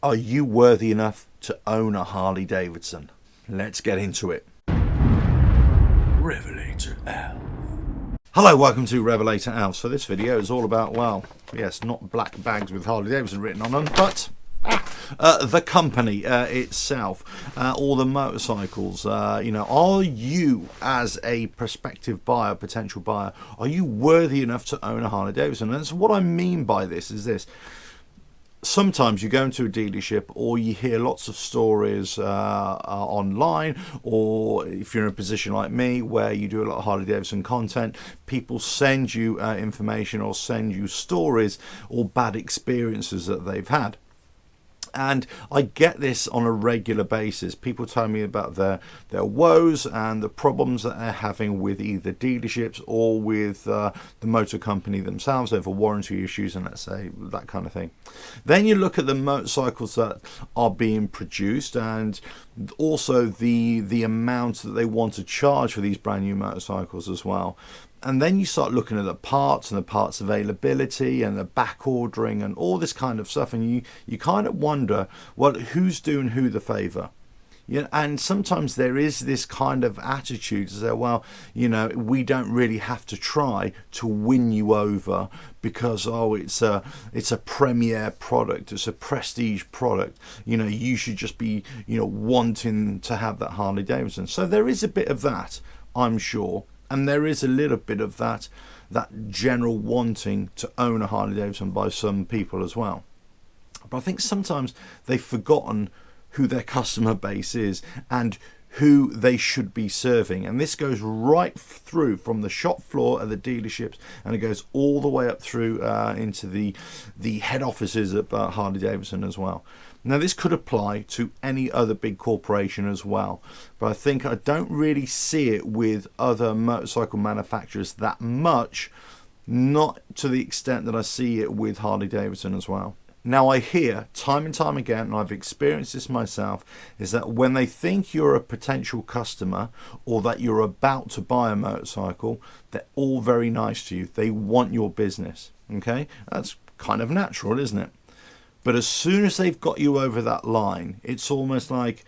Are you worthy enough to own a Harley Davidson? Let's get into it. RevelatorAlf. Hello, welcome to RevelatorAlf. So this video is all about, well, yes, not black bags with Harley Davidson written on them, but the company itself, all the motorcycles. Are you, as a prospective buyer, potential buyer, are you worthy enough to own a Harley Davidson? And so what I mean by this is this. Sometimes you go into a dealership or you hear lots of stories online, or if you're in a position like me where you do a lot of Harley Davidson content, people send you information or send you stories or bad experiences that they've had. And I get this on a regular basis. People tell me about their woes and the problems that they're having with either dealerships or with the motor company themselves over warranty issues and, let's say, that kind of thing. Then you look at the motorcycles that are being produced and also the amount that they want to charge for these brand new motorcycles as well. And then you start looking at the parts and the parts availability and the back ordering and all this kind of stuff, and you kind of wonder, well, who's doing who the favor? And sometimes there is this kind of attitude to say, well, we don't really have to try to win you over because, it's a premier product, it's a prestige product. You should just be, wanting to have that Harley Davidson. So there is a bit of that, I'm sure. And there is a little bit of that general wanting to own a Harley Davidson by some people as well. But I think sometimes they've forgotten who their customer base is and who they should be serving. And this goes right through from the shop floor at the dealerships, and it goes all the way up through into the head offices of Harley Davidson as well. Now, this could apply to any other big corporation as well, but I don't really see it with other motorcycle manufacturers that much, not to the extent that I see it with Harley Davidson as well. Now, I hear time and time again, and I've experienced this myself, is that when they think you're a potential customer or that you're about to buy a motorcycle, they're all very nice to you. They want your business. Okay? That's kind of natural, isn't it? But as soon as they've got you over that line, it's almost like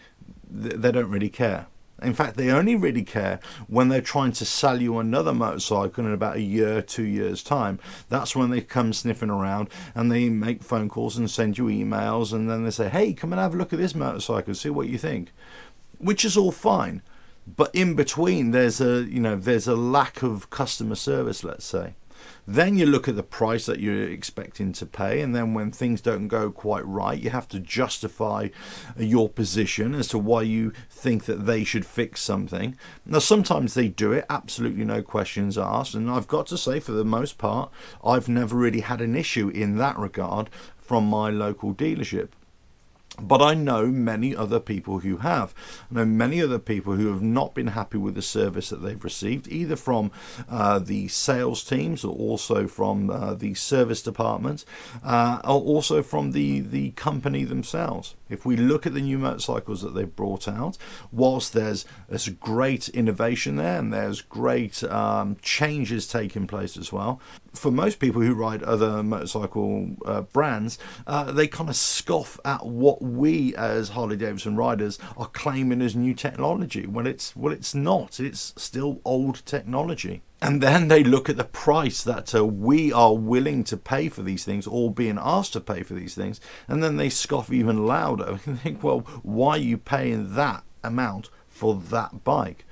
they don't really care. In fact, they only really care when they're trying to sell you another motorcycle in about a year, 2 years' time. That's when they come sniffing around and they make phone calls and send you emails, and then they say, hey, come and have a look at this motorcycle, see what you think. Which is all fine. But in between, there's a lack of customer service, let's say. Then you look at the price that you're expecting to pay, and then when things don't go quite right, you have to justify your position as to why you think that they should fix something. Now, sometimes they do it, absolutely no questions asked, and I've got to say, for the most part, I've never really had an issue in that regard from my local dealership. But I know many other people who have. I know many other people who have not been happy with the service that they've received, either from the sales teams or also from the service department, or also from the company themselves. If we look at the new motorcycles that they've brought out, whilst there's a great innovation there and there's great changes taking place as well, for most people who ride other motorcycle brands, they kind of scoff at what we as Harley Davidson riders are claiming as new technology when it's not. It's still old technology. And then they look at the price that we are willing to pay for these things, or being asked to pay for these things, and then they scoff even louder and think, well, why are you paying that amount for that bike?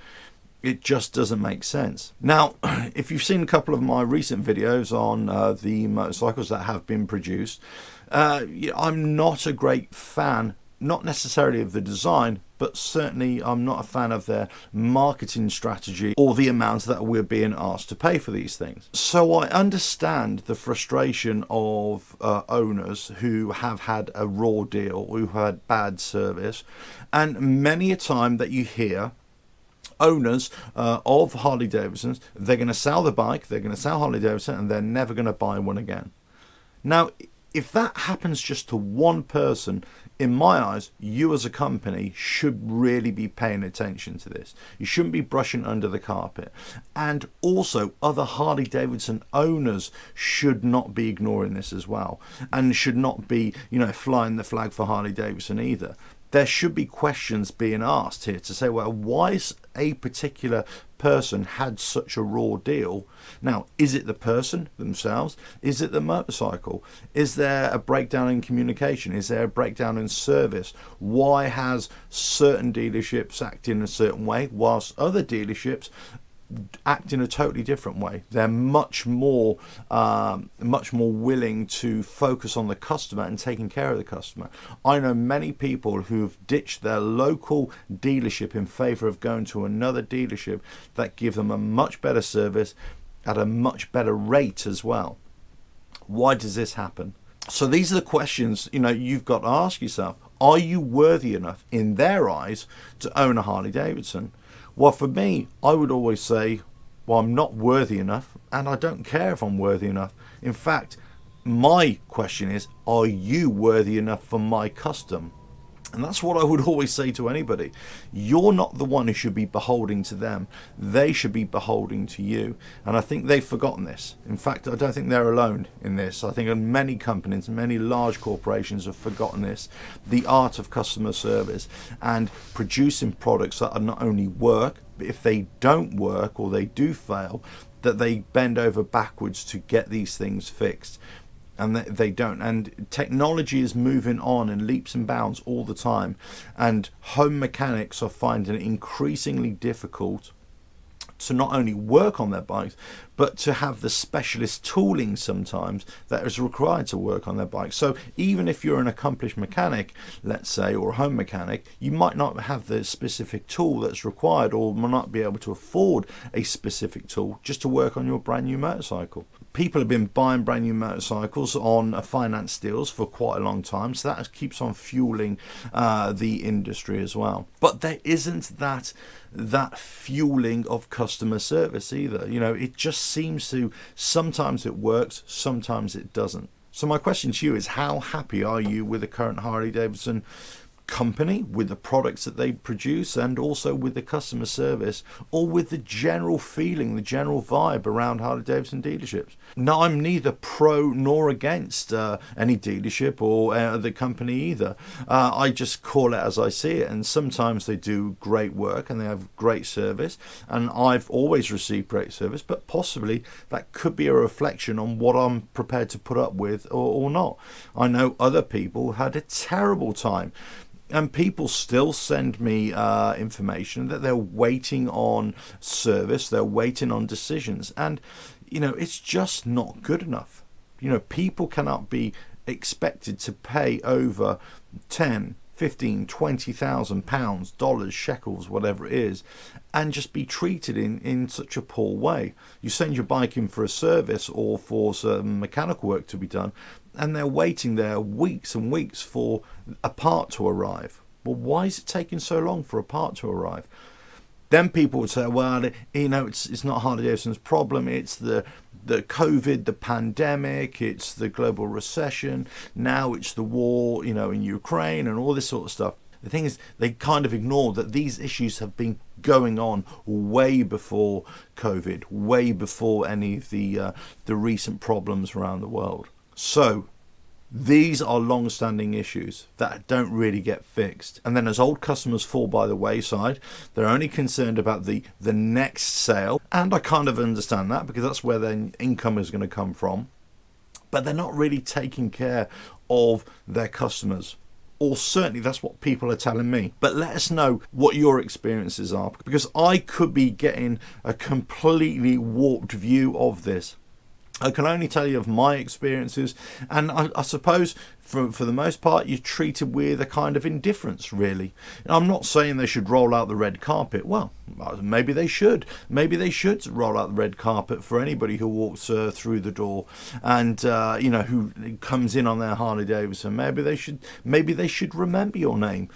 It just doesn't make sense. Now, if you've seen a couple of my recent videos on the motorcycles that have been produced, I'm not a great fan, not necessarily of the design, but certainly I'm not a fan of their marketing strategy or the amount that we're being asked to pay for these things. So I understand the frustration of owners who have had a raw deal, who had bad service, and many a time that you hear owners of Harley Davidsons, they're going to sell the bike, they're going to sell Harley Davidson, and they're never going to buy one again. Now, if that happens just to one person, in my eyes, you as a company should really be paying attention to this. You shouldn't be brushing under the carpet. And also, other Harley Davidson owners should not be ignoring this as well, and should not be, flying the flag for Harley Davidson either. There should be questions being asked here to say, well, why is a particular person had such a raw deal? Now, is it the person themselves? Is it the motorcycle? Is there a breakdown in communication? Is there a breakdown in service? Why has certain dealerships act in a certain way whilst other dealerships act in a totally different way? They're much more willing to focus on the customer and taking care of the customer. I know many people who've ditched their local dealership in favor of going to another dealership that give them a much better service at a much better rate as well. Why does this happen? So these are the questions you've got to ask yourself. Are you worthy enough in their eyes to own a Harley Davidson? Well, for me, I would always say, well, I'm not worthy enough, and I don't care if I'm worthy enough. In fact, my question is, are you worthy enough for my custom? And that's what I would always say to anybody. You're not the one who should be beholding to them. They should be beholding to you. And I think they've forgotten this. In fact, I don't think they're alone in this. I think many companies, many large corporations have forgotten this. The art of customer service and producing products that are not only work, but if they don't work or they do fail, that they bend over backwards to get these things fixed. And they don't. And technology is moving on in leaps and bounds all the time. And home mechanics are finding it increasingly difficult to not only work on their bikes, but to have the specialist tooling sometimes that is required to work on their bikes. So even if you're an accomplished mechanic, let's say, or a home mechanic, you might not have the specific tool that's required, or might not be able to afford a specific tool just to work on your brand new motorcycle. People have been buying brand new motorcycles on finance deals for quite a long time, so that keeps on fueling the industry as well. But there isn't that fueling of customer service either. It just seems to, sometimes it works, sometimes it doesn't. So my question to you is, how happy are you with the current Harley Davidson company, with the products that they produce, and also with the customer service, or with the general feeling, the general vibe around Harley Davidson dealerships? Now, I'm neither pro nor against any dealership or the company either. I just call it as I see it, and sometimes they do great work and they have great service, and I've always received great service, but possibly that could be a reflection on what I'm prepared to put up with or not. I know other people had a terrible time. And people still send me information that they're waiting on service, they're waiting on decisions. And, it's just not good enough. People cannot be expected to pay over 10, 15, 20,000 pounds, dollars, shekels, whatever it is, and just be treated in such a poor way. You send your bike in for a service or for some mechanical work to be done, and they're waiting there weeks and weeks for a part to arrive. Well, why is it taking so long for a part to arrive? Then people would say, well, it's not Harley Davidson's problem, it's the COVID, the pandemic, it's the global recession, now it's the war, in Ukraine and all this sort of stuff. The thing is, they kind of ignore that these issues have been going on way before COVID, way before any of the recent problems around the world. So these are long-standing issues that don't really get fixed. And then as old customers fall by the wayside, they're only concerned about the next sale. And I kind of understand that, because that's where their income is going to come from. But they're not really taking care of their customers. Or certainly that's what people are telling me. But let us know what your experiences are, because I could be getting a completely warped view of this. I can only tell you of my experiences, and I suppose for the most part you're treated with a kind of indifference, really. I'm not saying they should roll out the red carpet. Well, maybe they should. Maybe they should roll out the red carpet for anybody who walks through the door and who comes in on their Harley Davidson. Maybe they should remember your name.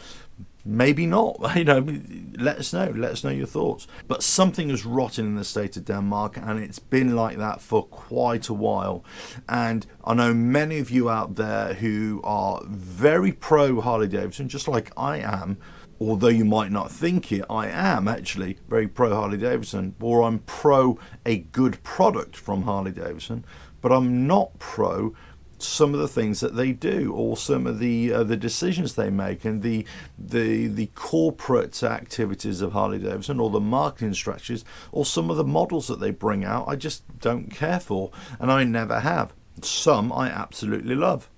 maybe not. Let us know your thoughts. But something is rotten in the state of Denmark, and it's been like that for quite a while. And I know many of you out there who are very pro Harley Davidson, just like I am. Although you might not think it, I am actually very pro Harley Davidson, or I'm pro a good product from Harley Davidson, but I'm not pro some of the things that they do, or some of the decisions they make, and the corporate activities of Harley Davidson, or the marketing strategies, or some of the models that they bring out. I just don't care for, and I never have. Some I absolutely love,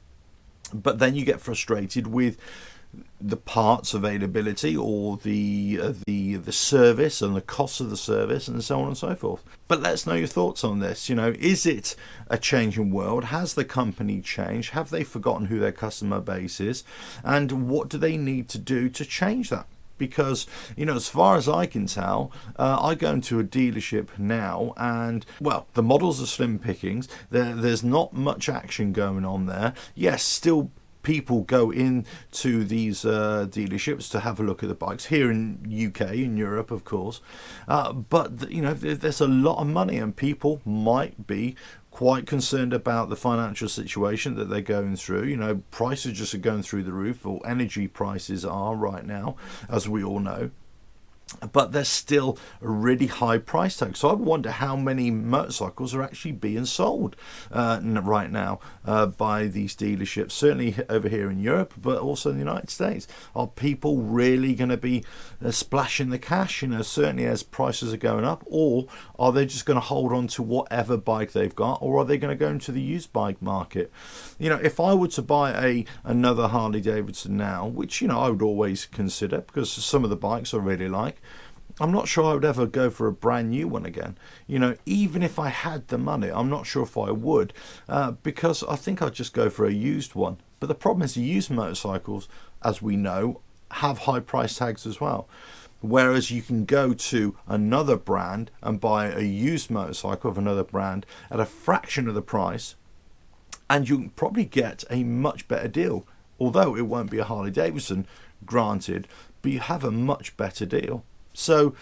but then you get frustrated with the parts availability, or the service and the cost of the service, and so on and so forth. But let's know your thoughts on this. Is it a changing world? Has the company changed? Have they forgotten who their customer base is? And what do they need to do to change that? Because, as far as I can tell, I go into a dealership now and, well, the models are slim pickings. There's not much action going on there. Yes, still people go into these dealerships to have a look at the bikes here in UK, in Europe, of course, but there's a lot of money, and people might be quite concerned about the financial situation that they're going through. Prices just are going through the roof, or energy prices are right now, as we all know. But there's still a really high price tag. So I wonder how many motorcycles are actually being sold right now by these dealerships, certainly over here in Europe, but also in the United States. Are people really going to be splashing the cash, certainly as prices are going up, or are they just going to hold on to whatever bike they've got, or are they going to go into the used bike market? If I were to buy another Harley Davidson now, which I would always consider, because some of the bikes I really like, I'm not sure I would ever go for a brand new one again. Even if I had the money, I'm not sure if I would, because I think I'd just go for a used one. But the problem is, the used motorcycles, as we know, have high price tags as well. Whereas you can go to another brand and buy a used motorcycle of another brand at a fraction of the price, and you can probably get a much better deal. Although it won't be a Harley Davidson, granted, but you have a much better deal. So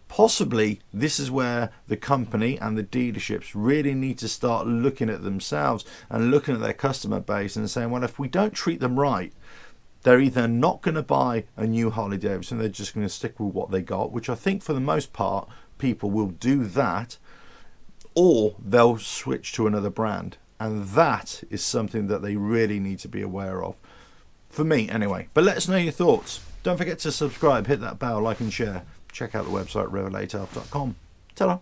possibly this is where the company and the dealerships really need to start looking at themselves and looking at their customer base and saying, well, if we don't treat them right, they're either not going to buy a new Harley Davidson, they're just going to stick with what they got, which I think for the most part people will do that, or they'll switch to another brand. And that is something that they really need to be aware of. For me, anyway. But let us know your thoughts. Don't forget to subscribe, hit that bell, like and share. Check out the website, RevelatorAlf.com. Ta-da!